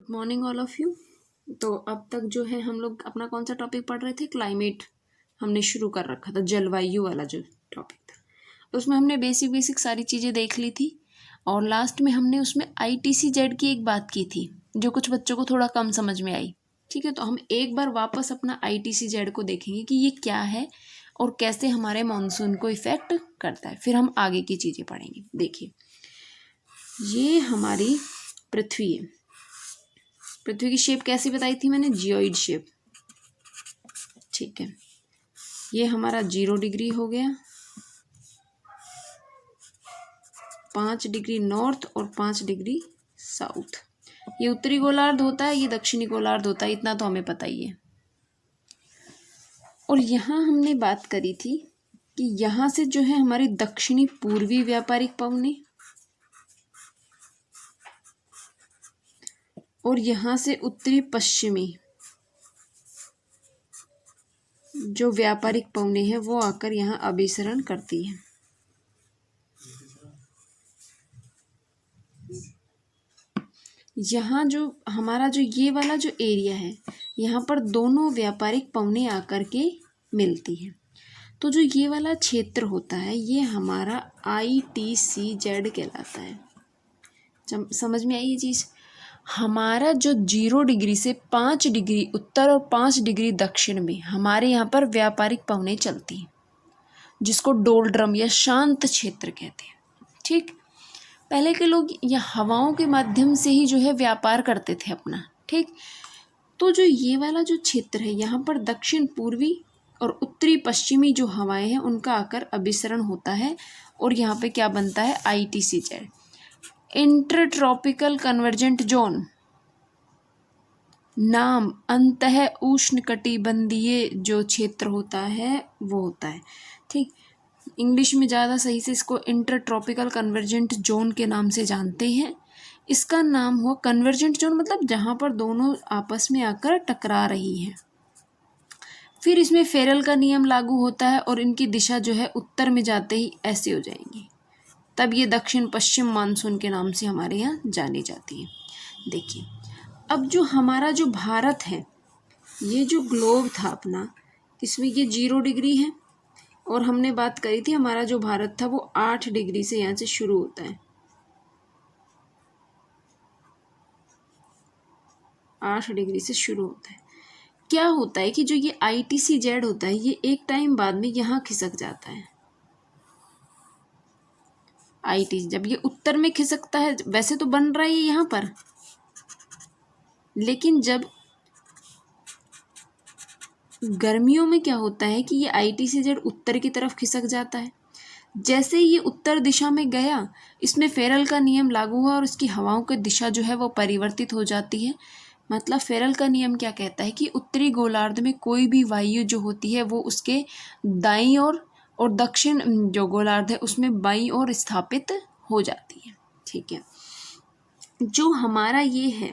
Morning all of you. तो अब तक जो है हम लोग अपना कौन सा टॉपिक पढ़ रहे थे, क्लाइमेट हमने शुरू कर रखा था, जलवायु वाला जो टॉपिक था उसमें हमने बेसिक बेसिक सारी चीज़ें देख ली थी और लास्ट में हमने उसमें ITCZ की एक बात की थी जो कुछ बच्चों को थोड़ा कम समझ में आई। ठीक है, तो हम एक बार वापस अपना ITCZ को देखेंगे कि ये क्या है और कैसे हमारे मानसून को इफ़ेक्ट करता है, फिर हम आगे की चीज़ें पढ़ेंगे। देखिए, ये हमारी पृथ्वी है। पृथ्वी की शेप कैसी बताई थी मैंने, जियोइड शेप। ठीक है, ये हमारा 0 डिग्री हो गया, 5 डिग्री नॉर्थ और 5 डिग्री साउथ। ये उत्तरी गोलार्ध होता है, ये दक्षिणी गोलार्ध होता है, इतना तो हमें पता ही है। और यहाँ हमने बात करी थी कि यहाँ से जो है हमारी दक्षिणी पूर्वी व्यापारिक पवनें और यहाँ से उत्तरी पश्चिमी जो व्यापारिक पवनें हैं वो आकर यहाँ अभिसरण करती हैं। यहाँ जो हमारा जो ये वाला जो एरिया है, यहाँ पर दोनों व्यापारिक पवनें आकर के मिलती हैं। तो जो ये वाला क्षेत्र होता है ये हमारा ITCZ कहलाता है। समझ में आई ये चीज़? हमारा जो 0 डिग्री से 5 डिग्री उत्तर और 5 डिग्री दक्षिण में हमारे यहाँ पर व्यापारिक पवनें चलती हैं, जिसको डोलड्रम या शांत क्षेत्र कहते हैं। ठीक, पहले के लोग या हवाओं के माध्यम से ही जो है व्यापार करते थे अपना। ठीक, तो जो ये वाला जो क्षेत्र है यहाँ पर दक्षिण पूर्वी और उत्तरी पश्चिमी जो हवाएं हैं उनका आकर अभिसरण होता है और यहाँ पे क्या बनता है, ITCZ, इंटरट्रॉपिकल कन्वर्जेंट जोन। नाम अंतः उष्णकटिबंधीय जो क्षेत्र होता है वो होता है। ठीक, इंग्लिश में ज़्यादा सही से इसको इंटरट्रॉपिकल कन्वर्जेंट जोन के नाम से जानते हैं। इसका नाम हुआ कन्वर्जेंट जोन, मतलब जहाँ पर दोनों आपस में आकर टकरा रही हैं। फिर इसमें फेरल का नियम लागू होता है और इनकी दिशा जो है उत्तर में जाते ही ऐसे हो जाएंगी, तब ये दक्षिण पश्चिम मानसून के नाम से हमारे यहाँ जानी जाती है। देखिए, अब जो हमारा जो भारत है, ये जो ग्लोब था अपना, इसमें ये 0 डिग्री है और हमने बात करी थी हमारा जो भारत था वो 8 डिग्री से यहाँ से शुरू होता है। 8 डिग्री से शुरू होता है। क्या होता है कि जो ये ITCZ होता है ये एक टाइम बाद में यहाँ खिसक जाता है। जब ये उत्तर में खिसकता है, वैसे तो बन रहा है ये यहाँ पर, लेकिन जब गर्मियों में क्या होता है कि ये ITCZ उत्तर की तरफ खिसक जाता है। जैसे ये उत्तर दिशा में गया, इसमें फेरल का नियम लागू हुआ और इसकी हवाओं की दिशा जो है वो परिवर्तित हो जाती है। मतलब फेरल का नियम क्या कहता है कि उत्तरी गोलार्ध में कोई भी वायु जो होती है वो उसके दाईं ओर और दक्षिण जो गोलार्ध है उसमें बाईं ओर स्थापित हो जाती है। ठीक है, जो हमारा ये है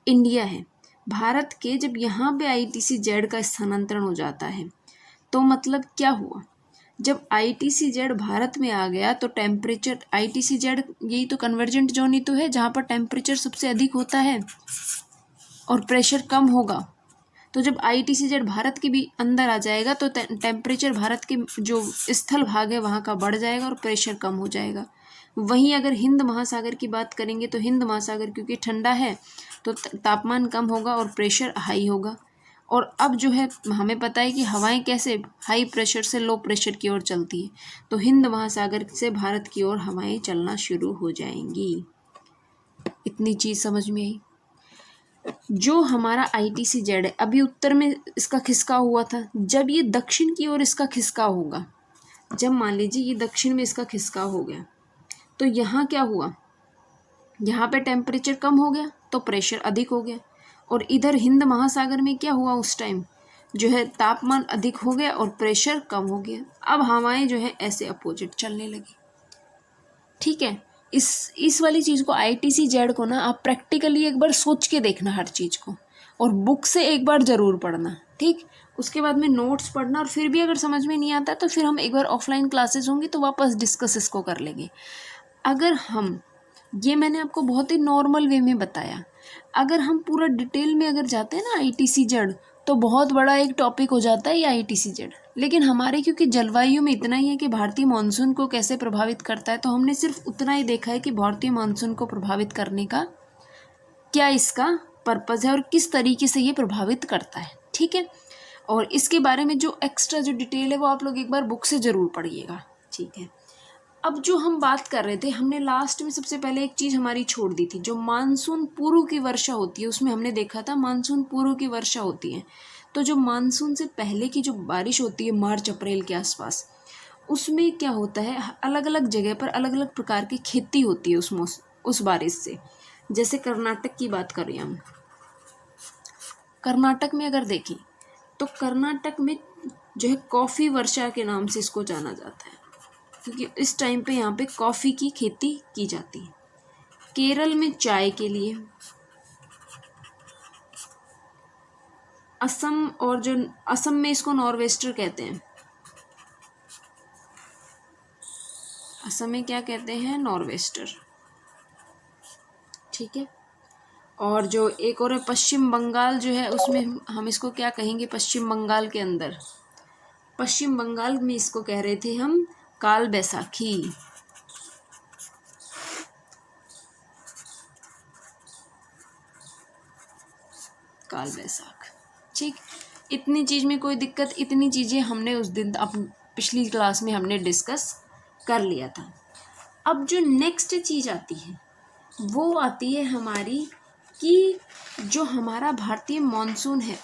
इंडिया है, भारत के जब यहाँ पे ITCZ का स्थानांतरण हो जाता है तो मतलब क्या हुआ, जब ITCZ भारत में आ गया तो टेम्परेचर, ITCZ यही तो कन्वर्जेंट जोन ही तो है जहाँ पर टेम्परेचर सबसे अधिक होता है और प्रेशर कम होगा। तो जब ITCZ भारत के भी अंदर आ जाएगा तो टेम्परेचर भारत के जो स्थल भाग है वहाँ का बढ़ जाएगा और प्रेशर कम हो जाएगा। वहीं अगर हिंद महासागर की बात करेंगे तो हिंद महासागर क्योंकि ठंडा है तो तापमान कम होगा और प्रेशर हाई होगा। और अब जो है हमें पता है कि हवाएं कैसे हाई प्रेशर से लो प्रेशर की ओर चलती है, तो हिंद महासागर से भारत की ओर हवाएं चलना शुरू हो जाएंगी। इतनी चीज़ समझ में आई। जो हमारा ITCZ है अभी उत्तर में इसका खिसका हुआ था, जब ये दक्षिण की ओर इसका खिसका होगा, जब मान लीजिए ये दक्षिण में इसका खिसका हो गया तो यहाँ क्या हुआ, यहाँ पे टेम्परेचर कम हो गया तो प्रेशर अधिक हो गया और इधर हिंद महासागर में क्या हुआ, उस टाइम जो है तापमान अधिक हो गया और प्रेशर कम हो गया। अब हवाएं जो है ऐसे अपोजिट चलने लगी। ठीक है, इस वाली चीज़ को ITCZ को ना आप प्रैक्टिकली एक बार सोच के देखना हर चीज़ को, और बुक से एक बार ज़रूर पढ़ना। ठीक, उसके बाद में नोट्स पढ़ना, और फिर भी अगर समझ में नहीं आता तो फिर हम एक बार ऑफलाइन क्लासेस होंगी तो वापस डिस्कस इसको कर लेंगे। अगर हम, ये मैंने आपको बहुत ही नॉर्मल वे में बताया, अगर हम पूरा डिटेल में अगर जाते हैं ना ITCZ, तो बहुत बड़ा एक टॉपिक हो जाता है ये ITCZ। लेकिन हमारे क्योंकि जलवायु में इतना ही है कि भारतीय मानसून को कैसे प्रभावित करता है, तो हमने सिर्फ उतना ही देखा है कि भारतीय मानसून को प्रभावित करने का क्या इसका पर्पज़ है और किस तरीके से ये प्रभावित करता है। ठीक है, और इसके बारे में जो एक्स्ट्रा जो डिटेल है वो आप लोग एक बार बुक से ज़रूर पढ़िएगा। ठीक है, अब जो हम बात कर रहे थे, हमने लास्ट में सबसे पहले एक चीज़ हमारी छोड़ दी थी, जो मानसून पूर्व की वर्षा होती है, उसमें हमने देखा था मानसून पूर्व की वर्षा होती है। तो जो मानसून से पहले की जो बारिश होती है मार्च अप्रैल के आसपास, उसमें क्या होता है, अलग अलग जगह पर अलग अलग प्रकार की खेती होती है उस बारिश से। जैसे कर्नाटक की बात करें हम, कर्नाटक में अगर देखें तो कर्नाटक में जो है कॉफ़ी वर्षा के नाम से इसको जाना जाता है, क्योंकि इस टाइम पे यहाँ पे कॉफ़ी की खेती की जाती है। केरल में चाय के लिए, असम, और जो असम में इसको नॉर्वेस्टर कहते हैं, असम में क्या कहते हैं, नॉर्वेस्टर। ठीक है, और जो एक और है पश्चिम बंगाल जो है, उसमें हम इसको क्या कहेंगे, पश्चिम बंगाल के अंदर, पश्चिम बंगाल में इसको कह रहे थे हम काल बैसाखी। काल बैसाख। ठीक, इतनी चीज़ में कोई दिक्कत, इतनी चीज़ें हमने उस दिन पिछली क्लास में हमने डिस्कस कर लिया था। अब जो नेक्स्ट चीज़ आती है वो आती है हमारी कि जो हमारा भारतीय मॉनसून है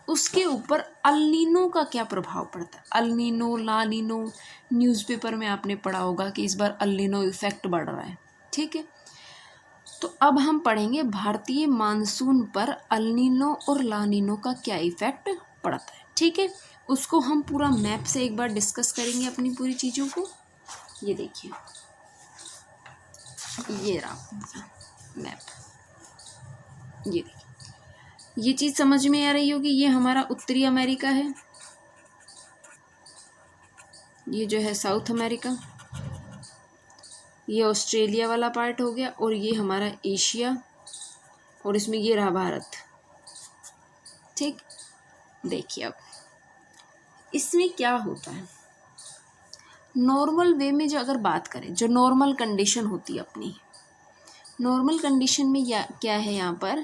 उसके ऊपर अल्नीनो का क्या प्रभाव पड़ता है। अल्नीनो, लानीनो, न्यूज़पेपर में आपने पढ़ा होगा कि इस बार अल्नीनो इफेक्ट बढ़ रहा है। ठीक है, तो अब हम पढ़ेंगे भारतीय मानसून पर अल्नीनो और लानीनो का क्या इफेक्ट पड़ता है। ठीक है, उसको हम पूरा मैप से एक बार डिस्कस करेंगे अपनी पूरी चीज़ों को। ये देखिए, ये रहा मैप, ये देखिए, ये चीज़ समझ में आ रही होगी। ये हमारा उत्तरी अमेरिका है, ये जो है साउथ अमेरिका, ये ऑस्ट्रेलिया वाला पार्ट हो गया, और ये हमारा एशिया, और इसमें ये रहा भारत। ठीक, देखिए अब इसमें क्या होता है। नॉर्मल वे में जो अगर बात करें, जो नॉर्मल कंडीशन होती है अपनी, नॉर्मल कंडीशन में क्या है यहाँ पर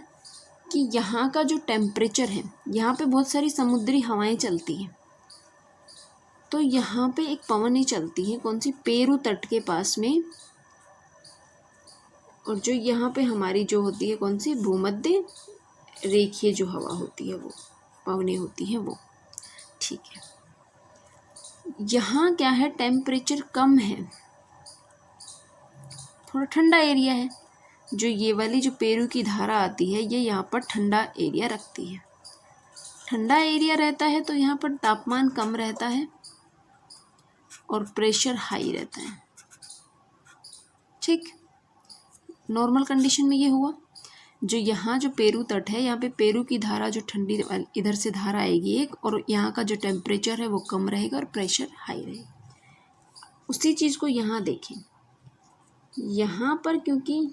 कि यहाँ का जो टेम्परेचर है, यहाँ पे बहुत सारी समुद्री हवाएं चलती हैं। तो यहाँ पे एक पवन ही चलती है, कौन सी, पेरू तट के पास में, और जो यहाँ पे हमारी जो होती है कौन सी, भूमध्य रेखीय जो हवा होती है वो पवनें होती हैं वो। ठीक है, यहाँ क्या है, टेम्परेचर कम है, थोड़ा ठंडा एरिया है। जो ये वाली जो पेरू की धारा आती है ये यहाँ पर ठंडा एरिया रखती है। ठंडा एरिया रहता है तो यहाँ पर तापमान कम रहता है और प्रेशर हाई रहता है। ठीक, नॉर्मल कंडीशन में ये हुआ। जो यहाँ जो पेरू तट है, यहाँ पे पेरू की धारा जो ठंडी इधर से धारा आएगी एक, और यहाँ का जो टेम्परेचर है वो कम रहेगा और प्रेशर हाई रहेगा। उसी चीज़ को यहाँ देखें, यहाँ पर क्योंकि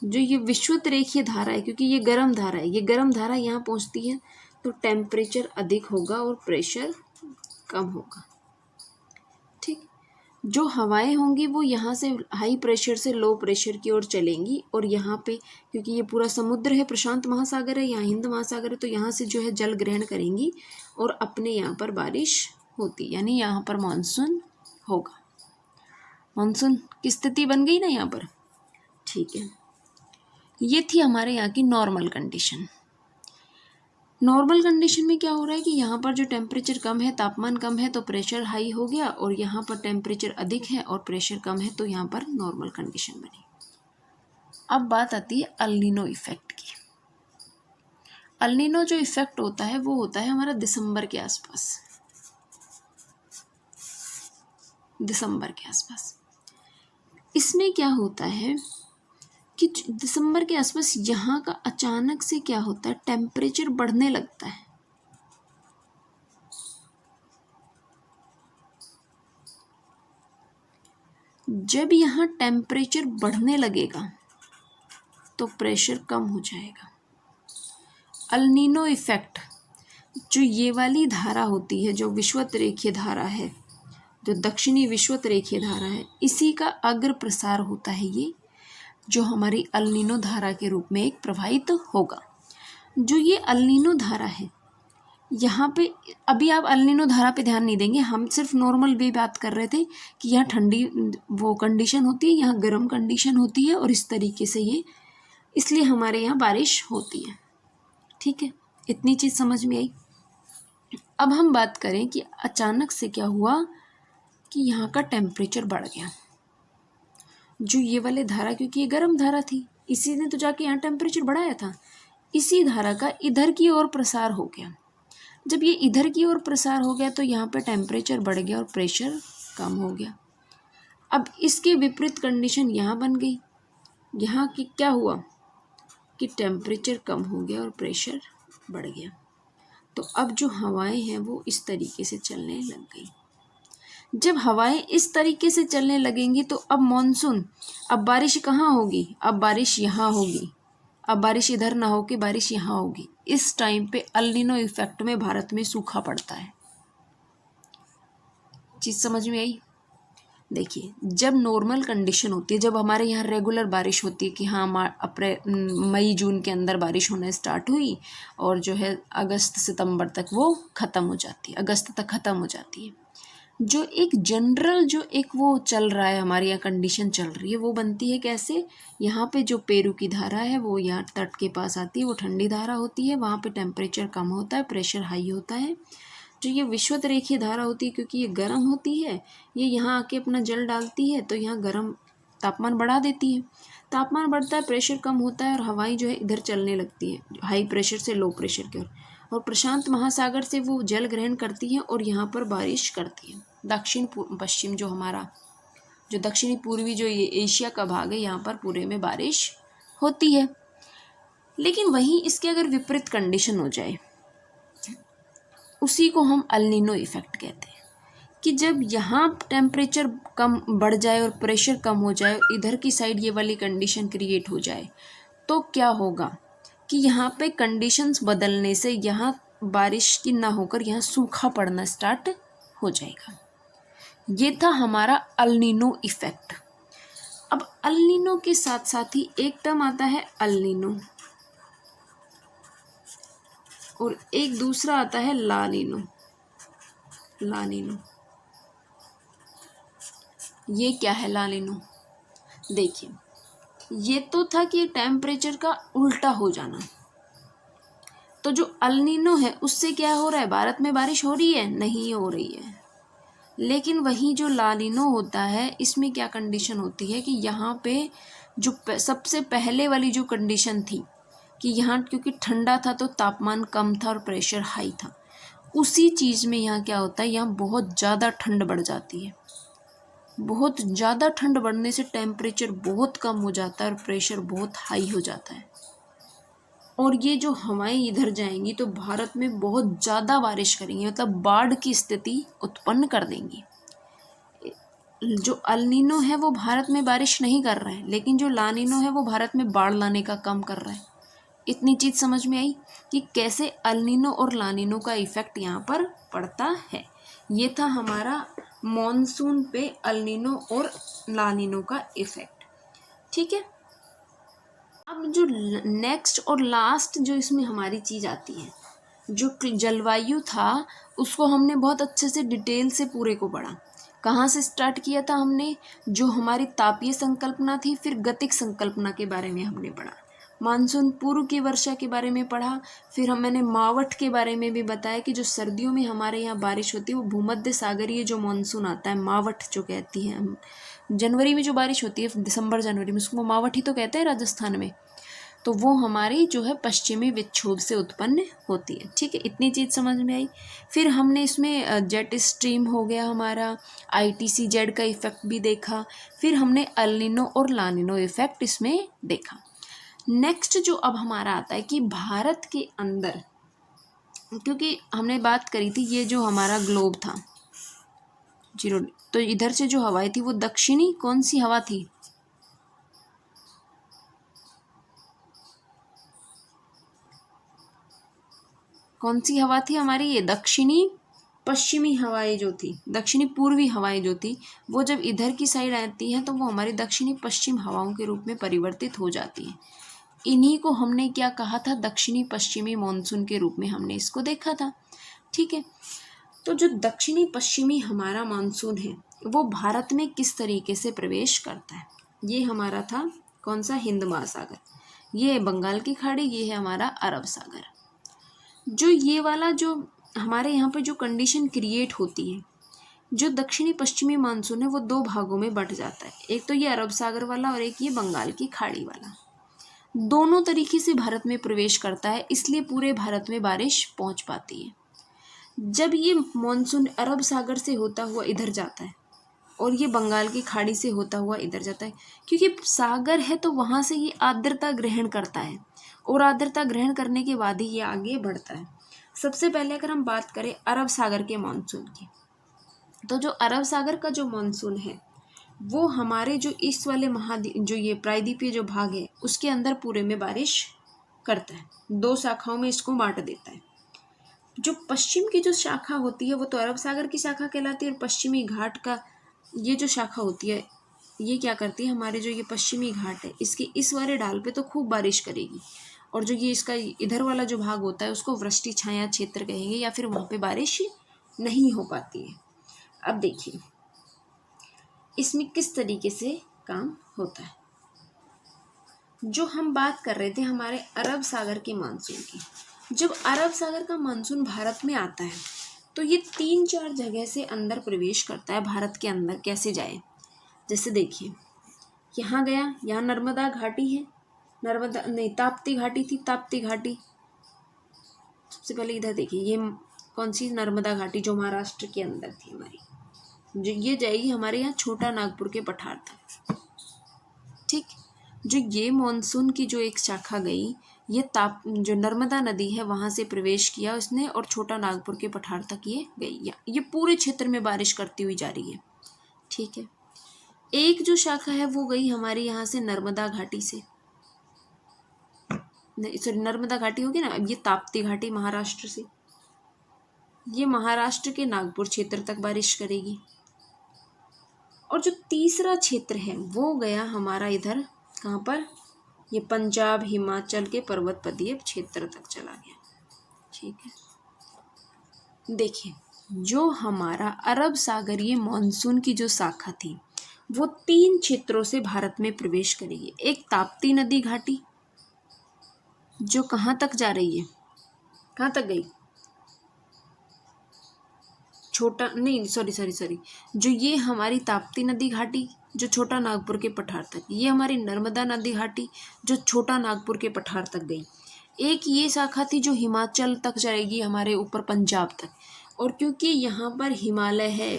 जो ये विषुवत रेखीय धारा है, क्योंकि ये गर्म धारा है, ये गर्म धारा यहाँ पहुँचती है तो टेम्परेचर अधिक होगा और प्रेशर कम होगा। ठीक, जो हवाएं होंगी वो यहाँ से हाई प्रेशर से लो प्रेशर की ओर चलेंगी, और यहाँ पे क्योंकि ये पूरा समुद्र है, प्रशांत महासागर है, यहाँ हिंद महासागर है, तो यहाँ से जो है जल ग्रहण करेंगी और अपने यहाँ पर बारिश होती, यानी यहाँ पर मानसून होगा। मानसून की स्थिति बन गई ना यहाँ पर। ठीक है, ये थी हमारे यहाँ की नॉर्मल कंडीशन। नॉर्मल कंडीशन में क्या हो रहा है कि यहाँ पर जो टेम्परेचर कम है, तापमान कम है, तो प्रेशर हाई हो गया, और यहाँ पर टेम्परेचर अधिक है और प्रेशर कम है, तो यहाँ पर नॉर्मल कंडीशन बनी। अब बात आती है अल्नीनो इफेक्ट की। अल्नीनो जो इफेक्ट होता है वो होता है हमारा दिसंबर के आसपास, दिसंबर के आसपास। इसमें क्या होता है कि दिसंबर के आसपास यहाँ का अचानक से क्या होता है, टेम्परेचर बढ़ने लगता है। जब यहाँ टेम्परेचर बढ़ने लगेगा तो प्रेशर कम हो जाएगा। अल नीनो इफेक्ट, जो ये वाली धारा होती है, जो विषुवत रेखीय धारा है, जो दक्षिणी विषुवत रेखीय धारा है, इसी का अग्र प्रसार होता है ये, जो हमारी अल नीनो धारा के रूप में एक प्रवाहित होगा। जो ये अल नीनो धारा है, यहाँ पे अभी आप अल नीनो धारा पे ध्यान नहीं देंगे, हम सिर्फ नॉर्मल वे बात कर रहे थे कि यहाँ ठंडी वो कंडीशन होती है, यहाँ गर्म कंडीशन होती है, और इस तरीके से ये, इसलिए हमारे यहाँ बारिश होती है। ठीक है, इतनी चीज़ समझ में आई। अब हम बात करें कि अचानक से क्या हुआ कि यहाँ का टेम्परेचर बढ़ गया। जो ये वाले धारा, क्योंकि ये गर्म धारा थी, इसी ने तो जाके यहाँ टेम्परेचर बढ़ाया था, इसी धारा का इधर की ओर प्रसार हो गया। जब ये इधर की ओर प्रसार हो गया तो यहाँ पे टेम्परेचर बढ़ गया और प्रेशर कम हो गया। अब इसके विपरीत कंडीशन यहाँ बन गई। यहाँ की क्या हुआ कि टेम्परेचर कम हो गया और प्रेशर बढ़ गया। तो अब जो हवाएं हैं वो इस तरीके से चलने लग गई। जब हवाएं इस तरीके से चलने लगेंगी तो अब मॉनसून, अब बारिश कहाँ होगी, अब बारिश यहाँ होगी। अब बारिश इधर ना हो के बारिश यहाँ होगी। इस टाइम पे अल नीनो इफेक्ट में भारत में सूखा पड़ता है। चीज़ समझ में आई? देखिए, जब नॉर्मल कंडीशन होती है, जब हमारे यहाँ रेगुलर बारिश होती है कि हाँ अप्रैल मई जून के अंदर बारिश होना स्टार्ट हुई और जो है अगस्त सितंबर तक वो ख़त्म हो जाती है, अगस्त तक ख़त्म हो जाती है। जो एक जनरल जो एक वो चल रहा है, हमारे यहाँ कंडीशन चल रही है, वो बनती है कैसे, यहाँ पे जो पेरू की धारा है वो यहाँ तट के पास आती है, वो ठंडी धारा होती है, वहाँ पे टेम्परेचर कम होता है, प्रेशर हाई होता है। जो ये विषुवत रेखीय धारा होती है, क्योंकि ये गर्म होती है, ये यहाँ आके अपना जल डालती है तो यहाँ गर्म तापमान बढ़ा देती है। तापमान बढ़ता है, प्रेशर कम होता है और हवाएं जो है इधर चलने लगती है, हाई प्रेशर से लो प्रेशर की ओर, और प्रशांत महासागर से वो जल ग्रहण करती है और यहाँ पर बारिश करती है। दक्षिण पश्चिम जो हमारा जो दक्षिणी पूर्वी जो ये एशिया का भाग है, यहाँ पर पूरे में बारिश होती है। लेकिन वहीं इसके अगर विपरीत कंडीशन हो जाए, उसी को हम अल नीनो इफेक्ट कहते हैं, कि जब यहाँ टेम्परेचर कम बढ़ जाए और प्रेशर कम हो जाए, इधर की साइड ये वाली कंडीशन क्रिएट हो जाए, तो क्या होगा कि यहाँ पे कंडीशंस बदलने से यहाँ बारिश की ना होकर यहाँ सूखा पड़ना स्टार्ट हो जाएगा। ये था हमारा अल नीनो इफेक्ट। अब अल नीनो के साथ साथ ही एक टर्म आता है अल नीनो, और एक दूसरा आता है ला नीनो। ला नीनो ये क्या है ला नीनो? देखिए, ये तो था कि टेम्परेचर का उल्टा हो जाना। तो जो अल नीनो है उससे क्या हो रहा है, भारत में बारिश हो रही है? नहीं हो रही है। लेकिन वहीं जो ला नीनो होता है, इसमें क्या कंडीशन होती है कि यहाँ पे जो सबसे पहले वाली जो कंडीशन थी कि यहाँ क्योंकि ठंडा था तो तापमान कम था और प्रेशर हाई था, उसी चीज़ में यहाँ क्या होता है, यहाँ बहुत ज़्यादा ठंड बढ़ जाती है। बहुत ज़्यादा ठंड बढ़ने से टेम्परेचर बहुत कम हो जाता है और प्रेशर बहुत हाई हो जाता है। और ये जो हवाएं इधर जाएंगी तो भारत में बहुत ज़्यादा बारिश करेंगी, मतलब बाढ़ की स्थिति उत्पन्न कर देंगी। जो अल नीनो है वो भारत में बारिश नहीं कर रहा है, लेकिन जो ला नीनो है वो भारत में बाढ़ लाने का काम कर रहा है। इतनी चीज़ समझ में आई कि कैसे अल नीनो और ला नीनो का इफेक्ट यहाँ पर पड़ता है। ये था हमारा मॉनसून पे अल नीनो और ला नीनो का इफेक्ट। ठीक है, अब जो नेक्स्ट और लास्ट जो इसमें हमारी चीज़ आती है, जो जलवायु था उसको हमने बहुत अच्छे से डिटेल से पूरे को पढ़ा। कहाँ से स्टार्ट किया था हमने, जो हमारी तापीय संकल्पना थी, फिर गतिक संकल्पना के बारे में हमने पढ़ा, मानसून पूर्व की वर्षा के बारे में पढ़ा, फिर मैंने मावठ के बारे में भी बताया कि जो सर्दियों में हमारे यहाँ बारिश होती है वो भूमध्य सागरीय जो मानसून आता है, मावठ जो कहती हैं हम, जनवरी में जो बारिश होती है दिसंबर जनवरी में, उसको मावठ ही तो कहते हैं राजस्थान में, तो वो हमारी जो है पश्चिमी विक्षोभ से उत्पन्न होती है। ठीक है, इतनी चीज़ समझ में आई। फिर हमने इसमें जेट स्ट्रीम हो गया हमारा, ITCZ का इफेक्ट भी देखा, फिर हमने अल नीनो और ला नीनो इफेक्ट इसमें देखा। नेक्स्ट जो अब हमारा आता है कि भारत के अंदर, क्योंकि हमने बात करी थी ये जो हमारा ग्लोब था जीरो, तो इधर से जो हवाएं थी वो दक्षिणी कौन सी हवा थी, कौन सी हवा थी हमारी? ये दक्षिणी पश्चिमी हवाएं जो थी, दक्षिणी पूर्वी हवाएं जो थी, वो जब इधर की साइड आती हैं तो वो हमारी दक्षिणी पश्चिम हवाओं के रूप में परिवर्तित हो जाती हैं। इन्हीं को हमने क्या कहा था? दक्षिणी पश्चिमी मानसून के रूप में हमने इसको देखा था। ठीक है, तो जो दक्षिणी पश्चिमी हमारा मानसून है वो भारत में किस तरीके से प्रवेश करता है? ये हमारा था कौन सा? हिंद महासागर, ये है बंगाल की खाड़ी, ये है हमारा अरब सागर। जो ये वाला जो हमारे यहाँ पे जो कंडीशन क्रिएट होती है, जो दक्षिणी पश्चिमी मानसून है वो दो भागों में बंट जाता है, एक तो ये अरब सागर वाला और एक ये बंगाल की खाड़ी वाला। दोनों तरीके से भारत में प्रवेश करता है, इसलिए पूरे भारत में बारिश पहुंच पाती है। जब ये मानसून अरब सागर से होता हुआ इधर जाता है और ये बंगाल की खाड़ी से होता हुआ इधर जाता है, क्योंकि सागर है तो वहाँ से ये आर्द्रता ग्रहण करता है और आर्द्रता ग्रहण करने के बाद ही ये आगे बढ़ता है। सबसे पहले अगर हम बात करें अरब सागर के मानसून की, तो जो अरब सागर का जो मानसून है वो हमारे जो ईस्ट वाले जो ये प्रायद्वीपीय जो भाग है उसके अंदर पूरे में बारिश करता है, दो शाखाओं में इसको बांट देता है। जो पश्चिम की जो शाखा होती है वो तो अरब सागर की शाखा कहलाती है, और पश्चिमी घाट का ये जो शाखा होती है ये क्या करती है? हमारे जो ये पश्चिमी घाट है इसके इस वाले ढाल पे तो खूब बारिश करेगी, और जो ये इसका इधर वाला जो भाग होता है उसको वृष्टि छाया क्षेत्र कहेंगे, या फिर वहाँ पे बारिश नहीं हो पाती है। अब देखिए इसमें किस तरीके से काम होता है। जो हम बात कर रहे थे हमारे अरब सागर के मानसून की, जब अरब सागर का मानसून भारत में आता है तो ये 3-4 जगह से अंदर प्रवेश करता है भारत के अंदर। कैसे जाए? जैसे देखिए यहाँ गया, यहाँ नर्मदा घाटी है, नर्मदा नहीं ताप्ती घाटी थी, ताप्ती घाटी सबसे पहले इधर देखिए, ये कौन सी? नर्मदा घाटी जो महाराष्ट्र के अंदर थी हमारी, जो ये जाएगी हमारे यहाँ छोटा नागपुर के पठार तक। ठीक, जो ये मॉनसून की जो एक शाखा गई, ये जो नर्मदा नदी है वहाँ से प्रवेश किया उसने और छोटा नागपुर के पठार तक ये गई, ये पूरे क्षेत्र में बारिश करती हुई जा रही है। ठीक है, एक जो शाखा है वो गई हमारे यहाँ से नर्मदा घाटी से, सॉरी नर्मदा घाटी होगी ना, अब ये ताप्ती घाटी महाराष्ट्र से, ये महाराष्ट्र के नागपुर क्षेत्र तक बारिश करेगी। और जो तीसरा क्षेत्र है वो गया हमारा इधर कहाँ पर? ये पंजाब हिमाचल के पर्वतपदीय क्षेत्र तक चला गया। ठीक है, देखिए जो हमारा अरब सागरीय मानसून की जो शाखा थी वो 3 क्षेत्रों से भारत में प्रवेश करेगी। एक ताप्ती नदी घाटी जो कहाँ तक जा रही है, कहाँ तक गई? छोटा नहीं सॉरी जो ये हमारी ताप्ती नदी घाटी जो छोटा नागपुर के पठार तक, ये हमारी नर्मदा नदी घाटी जो छोटा नागपुर के पठार तक गई। एक ये शाखा थी जो हिमाचल तक जाएगी हमारे ऊपर पंजाब तक, और क्योंकि यहाँ पर हिमालय है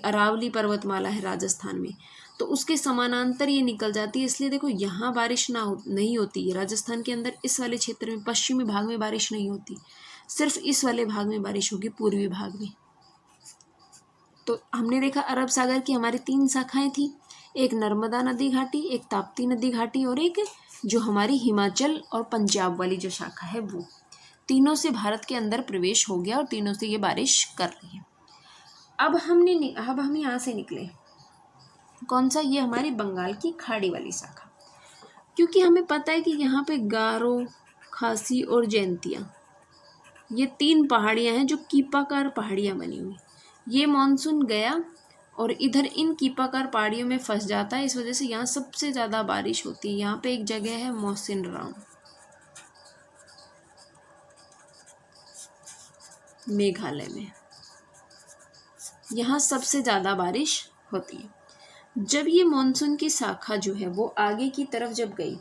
अरावली पर्वतमाला है राजस्थान में, तो उसके समानांतर ये निकल जाती है, इसलिए देखो यहाँ बारिश नहीं होती है राजस्थान के अंदर, इस वाले क्षेत्र में पश्चिमी भाग में बारिश नहीं होती, सिर्फ इस वाले भाग में बारिश होगी, पूर्वी भाग में। तो हमने देखा अरब सागर की हमारी 3 शाखाएं थी, एक नर्मदा नदी घाटी, एक ताप्ती नदी घाटी और एक जो हमारी हिमाचल और पंजाब वाली जो शाखा है वो, तीनों से भारत के अंदर प्रवेश हो गया और तीनों से ये बारिश कर रही है। अब हम यहाँ से निकले कौन सा? ये हमारी बंगाल की खाड़ी वाली शाखा, क्योंकि हमें पता है कि यहाँ पे गारो, खासी और जयंतिया ये 3 पहाड़ियाँ हैं जो कीपाकार पहाड़ियाँ बनी हुई। ये मॉनसून गया और इधर इन कीपाकार पहाड़ियों में फंस जाता है, इस वजह से यहाँ सबसे ज़्यादा बारिश होती है। यहाँ पे एक जगह है मौसिनराम, मेघालय में, यहाँ सबसे ज़्यादा बारिश होती है। जब ये मॉनसून की शाखा जो है वो आगे की तरफ जब गई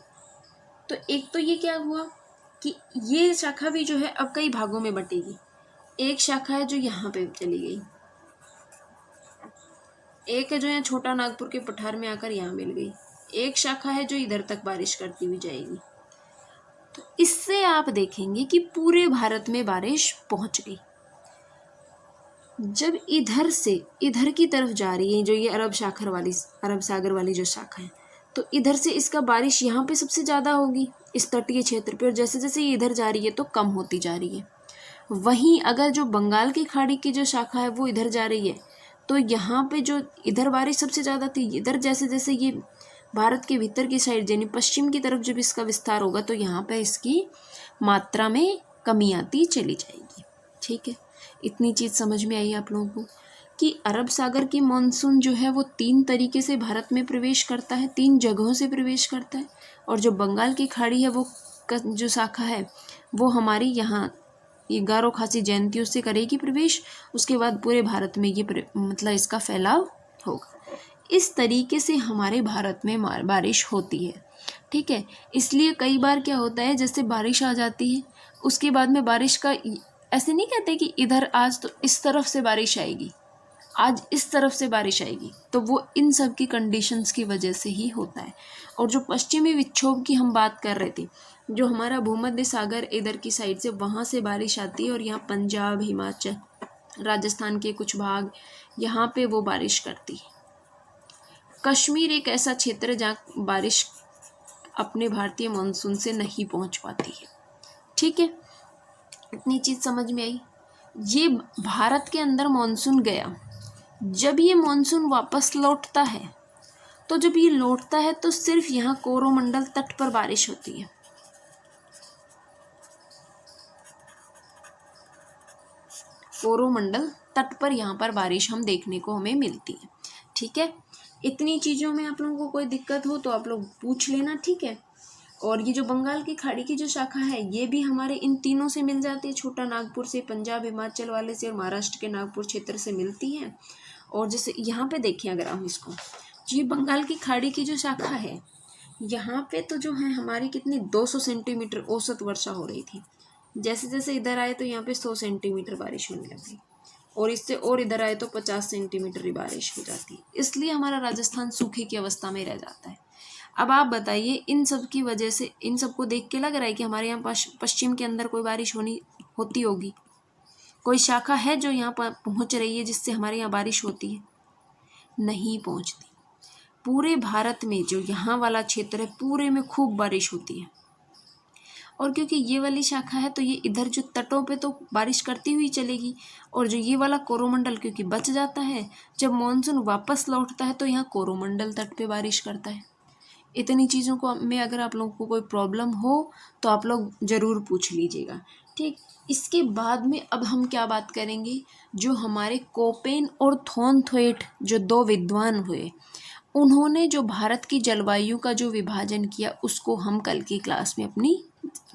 तो एक तो ये क्या हुआ कि ये शाखा भी जो है अब कई भागों में बटेगी। एक शाखा है जो यहाँ पे चली गई, एक है जो यहाँ छोटा नागपुर के पठार में आकर यहाँ मिल गई, एक शाखा है जो इधर तक बारिश करती हुई जाएगी। तो इससे आप देखेंगे कि पूरे भारत में बारिश पहुंच गई। जब इधर से इधर की तरफ जा रही है जो ये अरब सागर वाली जो शाखा है, तो इधर से इसका बारिश यहाँ पे सबसे ज़्यादा होगी इस तटीय क्षेत्र पे, और जैसे जैसे ये इधर जा रही है तो कम होती जा रही है। वहीं अगर जो बंगाल की खाड़ी की जो शाखा है वो इधर जा रही है, तो यहाँ पे जो इधर बारिश सबसे ज़्यादा थी, इधर जैसे जैसे ये भारत के भीतर की साइड यानी पश्चिम की तरफ जब इसका विस्तार होगा तो यहाँ पे इसकी मात्रा में कमी आती चली जाएगी। ठीक है, इतनी चीज़ समझ में आई आप लोगों को कि अरब सागर की मॉनसून जो है वो 3 तरीके से भारत में प्रवेश करता है, 3 जगहों से प्रवेश करता है। और जो बंगाल की खाड़ी है वो जो शाखा है वो हमारी यहाँ ये गारो खासी जयंतियों से करेगी प्रवेश, उसके बाद पूरे भारत में ये मतलब इसका फैलाव होगा। इस तरीके से हमारे भारत में बारिश होती है। ठीक है, इसलिए कई बार क्या होता है, जैसे बारिश आ जाती है उसके बाद में बारिश का ऐसे नहीं कहते कि इधर आज तो इस तरफ से बारिश आएगी, आज इस तरफ से बारिश आएगी, तो वो इन सब की कंडीशंस की वजह से ही होता है। और जो पश्चिमी विक्षोभ की हम बात कर रहे थे, जो हमारा भूमध्य सागर इधर की साइड से वहाँ से बारिश आती है और यहाँ पंजाब, हिमाचल, राजस्थान के कुछ भाग यहाँ पे वो बारिश करती है। कश्मीर एक ऐसा क्षेत्र है जहाँ बारिश अपने भारतीय मानसून से नहीं पहुँच पाती है। ठीक है, इतनी चीज़ समझ में आई। ये भारत के अंदर मानसून गया, जब ये मानसून वापस लौटता है तो जब ये लौटता है तो सिर्फ यहाँ कोरोमंडल तट पर बारिश होती है। कोरोमंडल तट पर यहाँ पर बारिश हम देखने को हमें मिलती है। ठीक है, इतनी चीज़ों में आप लोगों को कोई दिक्कत हो तो आप लोग पूछ लेना। ठीक है, और ये जो बंगाल की खाड़ी की जो शाखा है ये भी हमारे इन तीनों से मिल जाती है, छोटा नागपुर से, पंजाब हिमाचल वाले से और महाराष्ट्र के नागपुर क्षेत्र से मिलती है। और जैसे यहाँ पे देखिए अगर हम इसको, ये बंगाल की खाड़ी की जो शाखा है यहाँ पे तो जो है हमारी कितनी 200 सेंटीमीटर औसत वर्षा हो रही थी। जैसे जैसे इधर आए तो यहाँ पे 100 सेंटीमीटर बारिश होने लगी, और इससे और इधर आए तो 50 सेंटीमीटर ही बारिश हो जाती है। इसलिए हमारा राजस्थान सूखे की अवस्था में रह जाता है। अब आप बताइए, इन सब की वजह से, इन सबको देख के लग रहा है कि हमारे यहाँ पश्चिम के अंदर कोई बारिश होती होगी, कोई शाखा है जो यहाँ पर पहुँच रही है जिससे हमारे यहाँ बारिश होती है? नहीं पहुँचती। पूरे भारत में जो यहाँ वाला क्षेत्र है पूरे में खूब बारिश होती है, और क्योंकि ये वाली शाखा है तो ये इधर जो तटों पे तो बारिश करती हुई चलेगी, और जो ये वाला कोरोमंडल क्योंकि बच जाता है, जब मानसून वापस लौटता है तो यहाँ कोरोमंडल तट पे बारिश करता है। इतनी चीज़ों को में अगर आप लोगों को कोई प्रॉब्लम हो तो आप लोग ज़रूर पूछ लीजिएगा। ठीक, इसके बाद में अब हम क्या बात करेंगे, जो हमारे कोपेन और थॉर्नथवेट जो 2 विद्वान हुए, उन्होंने जो भारत की जलवायु का जो विभाजन किया उसको हम कल की क्लास में अपनी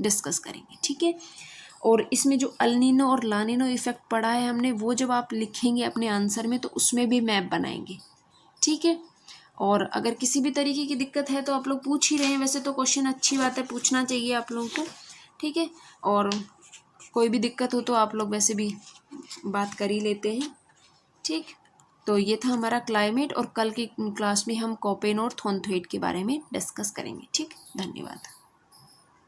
डिस्कस करेंगे। ठीक है, और इसमें जो अल्नीनो और लानिनो इफेक्ट पढ़ा है हमने, वो जब आप लिखेंगे अपने आंसर में तो उसमें भी मैप बनाएंगे। ठीक है, और अगर किसी भी तरीके की दिक्कत है तो आप लोग पूछ ही रहे हैं, वैसे तो क्वेश्चन अच्छी बात है, पूछना चाहिए आप लोगों को। ठीक है, और कोई भी दिक्कत हो तो आप लोग वैसे भी बात कर ही लेते हैं। ठीक, तो ये था हमारा क्लाइमेट, और कल की क्लास में हम कोपेन और थॉर्नथवेट के बारे में डिस्कस करेंगे। ठीक, धन्यवाद।